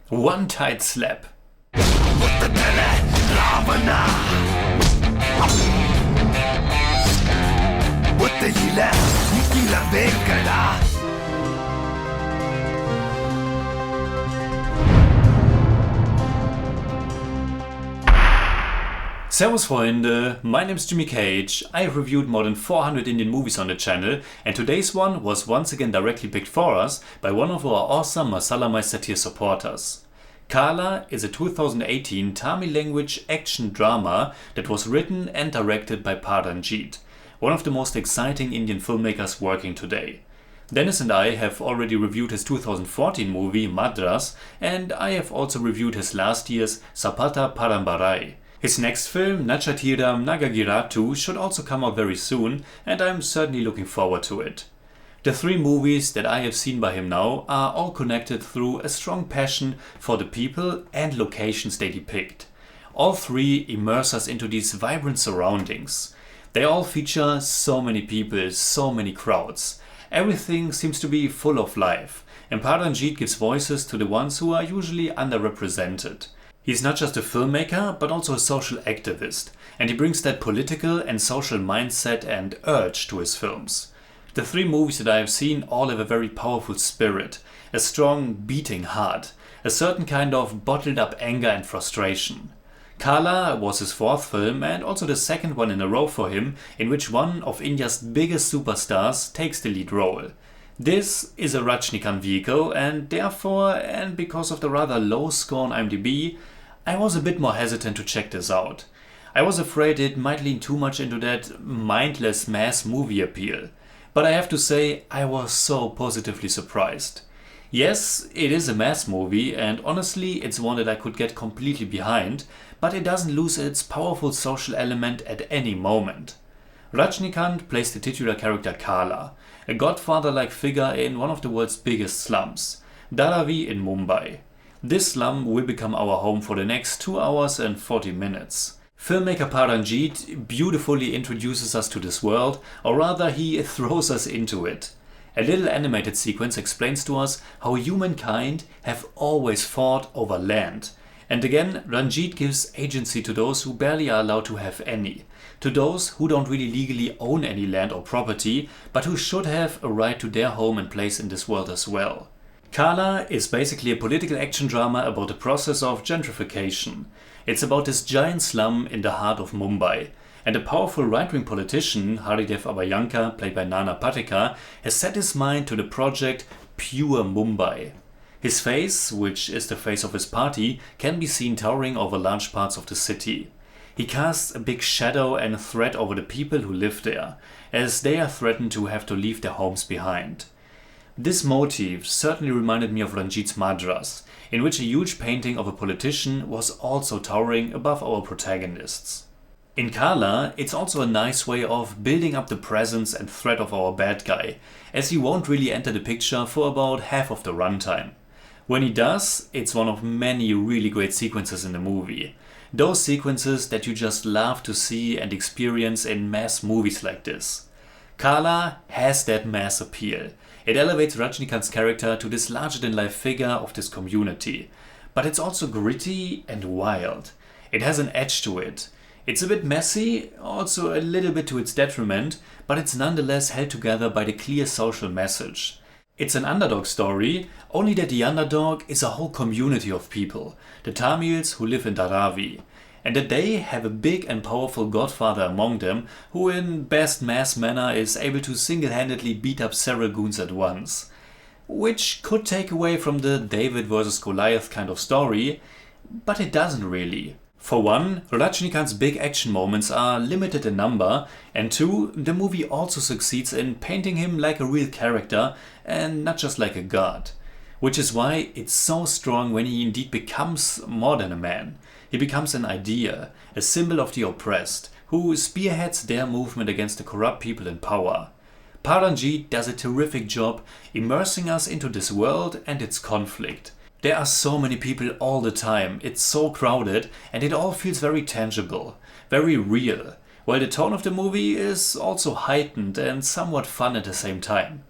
One tight slap. Servus Freunde, my name is Jimmy Cage. I have reviewed more than 400 Indian movies on the channel, and today's one was once again directly picked for us by one of our awesome Masala Meister tier supporters. Kala is a 2018 Tamil language action drama that was written and directed by Paranjeet, one of the most exciting Indian filmmakers working today. Dennis and I have already reviewed his 2014 movie Madras, and I have also reviewed his last year's Sapata Parambarai. His next film, Natchathiram Nagagirattu, should also come out very soon, and I'm certainly looking forward to it. The three movies that I have seen by him now are all connected through a strong passion for the people and locations they depict. All three immerse us into these vibrant surroundings. They all feature so many people, so many crowds. Everything seems to be full of life, and Paranjeet gives voices to the ones who are usually underrepresented. He's not just a filmmaker, but also a social activist, and he brings that political and social mindset and urge to his films. The three movies that I have seen all have a very powerful spirit, a strong beating heart, a certain kind of bottled up anger and frustration. Kala was his fourth film and also the second one in a row for him in which one of India's biggest superstars takes the lead role. This is a Rajinikanth vehicle, and therefore, and because of the rather low score on IMDb, I was a bit more hesitant to check this out. I was afraid it might lean too much into that mindless mass movie appeal. But I have to say, I was so positively surprised. Yes, it is a mass movie, and honestly, it's one that I could get completely behind, but it doesn't lose its powerful social element at any moment. Rajinikanth plays the titular character Kala, a godfather-like figure in one of the world's biggest slums, Dharavi in Mumbai. This slum will become our home for the next 2 hours and 40 minutes. Filmmaker Paranjeet beautifully introduces us to this world, or rather he throws us into it. A little animated sequence explains to us how humankind have always fought over land. And again, Ranjit gives agency to those who barely are allowed to have any, to those who don't really legally own any land or property, but who should have a right to their home and place in this world as well. Kala is basically a political action drama about the process of gentrification. It's about this giant slum in the heart of Mumbai. And a powerful right-wing politician, Haridev Abhyankar, played by Nana Patekar, has set his mind to the project Pure Mumbai. His face, which is the face of his party, can be seen towering over large parts of the city. He casts a big shadow and threat over the people who live there, as they are threatened to have to leave their homes behind. This motif certainly reminded me of Ranjit's Madras, in which a huge painting of a politician was also towering above our protagonists. In Kala, it's also a nice way of building up the presence and threat of our bad guy, as he won't really enter the picture for about half of the runtime. When he does, it's one of many really great sequences in the movie. Those sequences that you just love to see and experience in mass movies like this. Kala has that mass appeal. It elevates Rajinikanth's character to this larger-than-life figure of this community. But it's also gritty and wild. It has an edge to it. It's a bit messy, also a little bit to its detriment, but it's nonetheless held together by the clear social message. It's an underdog story, only that the underdog is a whole community of people, the Tamils who live in Dharavi, and that they have a big and powerful godfather among them who in best mass manner is able to single-handedly beat up several goons at once. Which could take away from the David versus Goliath kind of story, but it doesn't really. For one, Rajinikanth's big action moments are limited in number, and two, the movie also succeeds in painting him like a real character and not just like a god. Which is why it's so strong when he indeed becomes more than a man. He becomes an idea, a symbol of the oppressed, who spearheads their movement against the corrupt people in power. Paranjeet does a terrific job immersing us into this world and its conflict. There are so many people all the time, it's so crowded, and it all feels very tangible, very real, while the tone of the movie is also heightened and somewhat fun at the same time.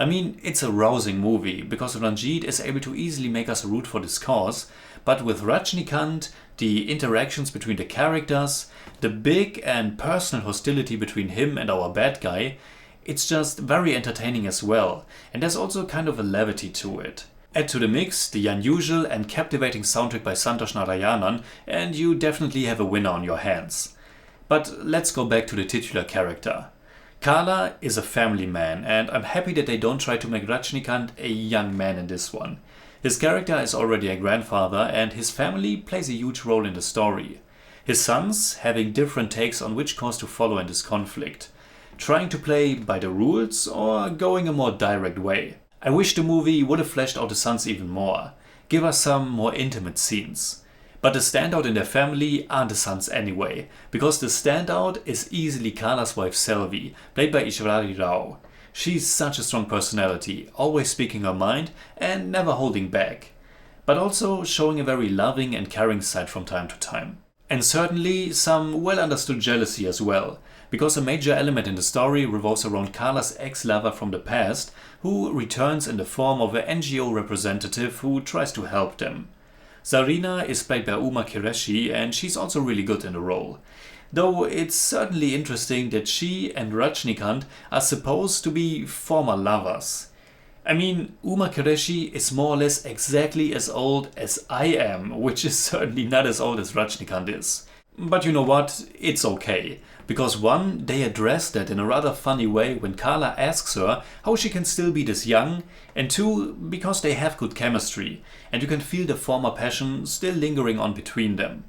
I mean, it's a rousing movie because Ranjit is able to easily make us root for this cause, but with Rajnikant, the interactions between the characters, the big and personal hostility between him and our bad guy, it's just very entertaining as well, and there's also kind of a levity to it. Add to the mix the unusual and captivating soundtrack by Santosh Narayanan, and you definitely have a winner on your hands. But let's go back to the titular character. Kala is a family man, and I'm happy that they don't try to make Rajnikant a young man in this one. His character is already a grandfather, and his family plays a huge role in the story. His sons having different takes on which course to follow in this conflict, trying to play by the rules or going a more direct way. I wish the movie would have fleshed out the sons even more, give us some more intimate scenes. But the standout in their family aren't the sons anyway, because the standout is easily Kala's wife Selvi, played by Ishwari Rao. She's such a strong personality, always speaking her mind and never holding back, but also showing a very loving and caring side from time to time. And certainly some well understood jealousy as well, because a major element in the story revolves around Kala's ex-lover from the past, who returns in the form of an NGO representative who tries to help them. Zarina is played by Uma Qureshi, and she's also really good in the role. Though it's certainly interesting that she and Rajnikant are supposed to be former lovers. I mean, Uma Qureshi is more or less exactly as old as I am, which is certainly not as old as Rajnikant is. But you know what, it's okay, because one, they address that in a rather funny way when Kala asks her how she can still be this young, and two, because they have good chemistry, and you can feel the former passion still lingering on between them.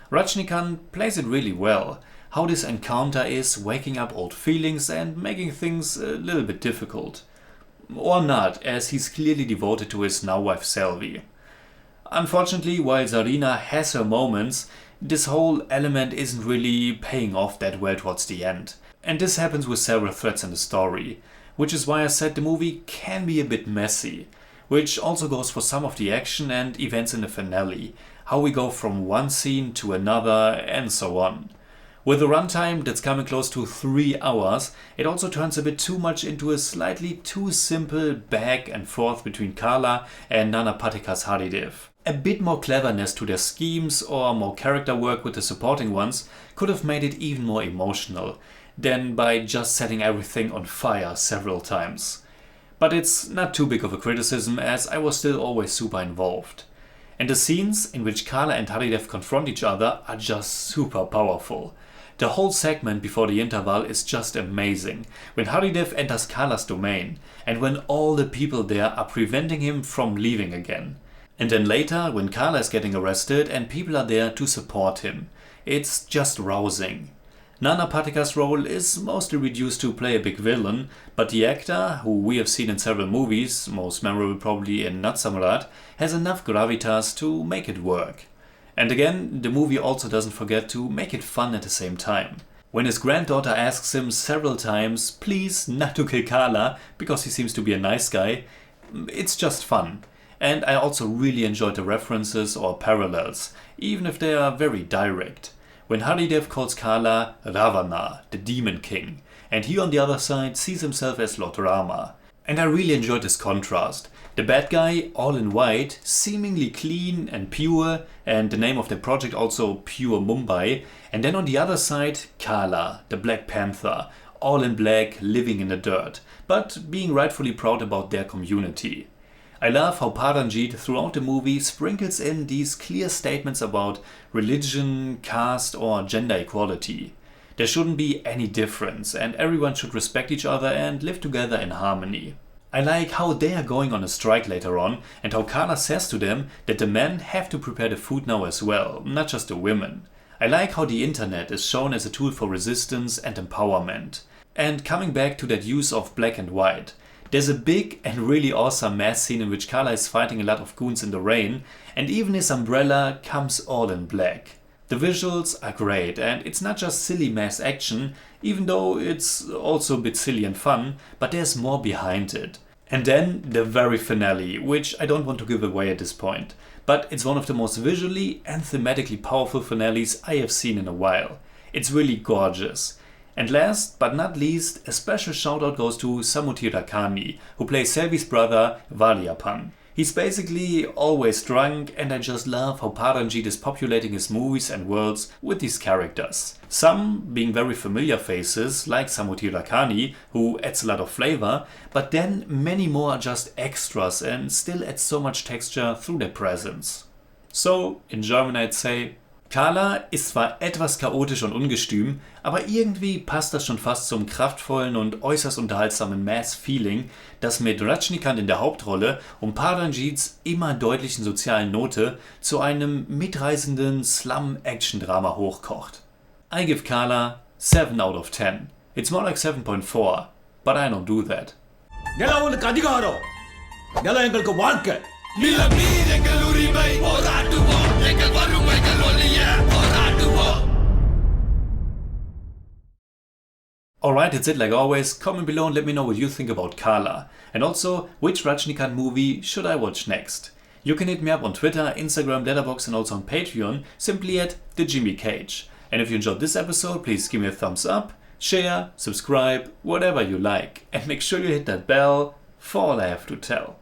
Rajnikant plays it really well, how this encounter is waking up old feelings and making things a little bit difficult. Or not, as he's clearly devoted to his now wife Selvi. Unfortunately, while Zarina has her moments, this whole element isn't really paying off that well towards the end. And this happens with several threads in the story, which is why I said the movie can be a bit messy, which also goes for some of the action and events in the finale, how we go from one scene to another and so on. With a runtime that's coming close to 3 hours, it also turns a bit too much into a slightly too simple back and forth between Kala and Nana Patekar Haridev. A bit more cleverness to their schemes or more character work with the supporting ones could have made it even more emotional than by just setting everything on fire several times. But it's not too big of a criticism, as I was still always super involved. And the scenes in which Kala and Haridev confront each other are just super powerful. The whole segment before the interval is just amazing, when Haridev enters Kala's domain, and when all the people there are preventing him from leaving again. And then later, when Kala is getting arrested and people are there to support him. It's just rousing. Nana Patekar's role is mostly reduced to play a big villain, but the actor, who we have seen in several movies, most memorable probably in Natsamrat, has enough gravitas to make it work. And again, the movie also doesn't forget to make it fun at the same time. When his granddaughter asks him several times, please not to kill Kala, because he seems to be a nice guy, it's just fun. And I also really enjoyed the references or parallels, even if they are very direct. When Haridev calls Kala Ravana, the Demon King, and he on the other side sees himself as Lord Rama. And I really enjoyed this contrast. The bad guy, all in white, seemingly clean and pure, and the name of the project also Pure Mumbai. And then on the other side, Kala, the Black Panther, all in black, living in the dirt, but being rightfully proud about their community. I love how Paranjit throughout the movie sprinkles in these clear statements about religion, caste or gender equality. There shouldn't be any difference and everyone should respect each other and live together in harmony. I like how they are going on a strike later on and how Kala says to them that the men have to prepare the food now as well, not just the women. I like how the internet is shown as a tool for resistance and empowerment. And coming back to that use of black and white, there's a big and really awesome mass scene in which Kala is fighting a lot of goons in the rain, and even his umbrella comes all in black. The visuals are great, and it's not just silly mass action, even though it's also a bit silly and fun, but there's more behind it. And then the very finale, which I don't want to give away at this point, but it's one of the most visually and thematically powerful finales I have seen in a while. It's really gorgeous. And last but not least, a special shoutout goes to Samuthir Rakhani, who plays Selvi's brother Valiappan. He's basically always drunk, and I just love how Paranjit is populating his movies and worlds with these characters. Some being very familiar faces, like Samuthir Rakhani, who adds a lot of flavor, but then many more are just extras and still add so much texture through their presence. So, in German I'd say, Kala ist zwar etwas chaotisch und ungestüm, aber irgendwie passt das schon fast zum kraftvollen und äußerst unterhaltsamen Mass-Feeling, das mit Rajnikanth in der Hauptrolle und Paranjits immer deutlichen sozialen Note zu einem mitreißenden Slum-Action-Drama hochkocht. I give Kala 7 out of 10. It's more like 7.4, but I don't do that. நிலம் உங்களுக்கு அதிகாரம், நிலம் எங்களுக்கு வாழ்க்கை. Alright, that's it like always. Comment below and let me know what you think about Kala. And also, which Rajnikanth movie should I watch next? You can hit me up on Twitter, Instagram, Letterboxd and also on Patreon, simply at TheJimmyCage. And if you enjoyed this episode, please give me a thumbs up, share, subscribe, whatever you like. And make sure you hit that bell for all I have to tell.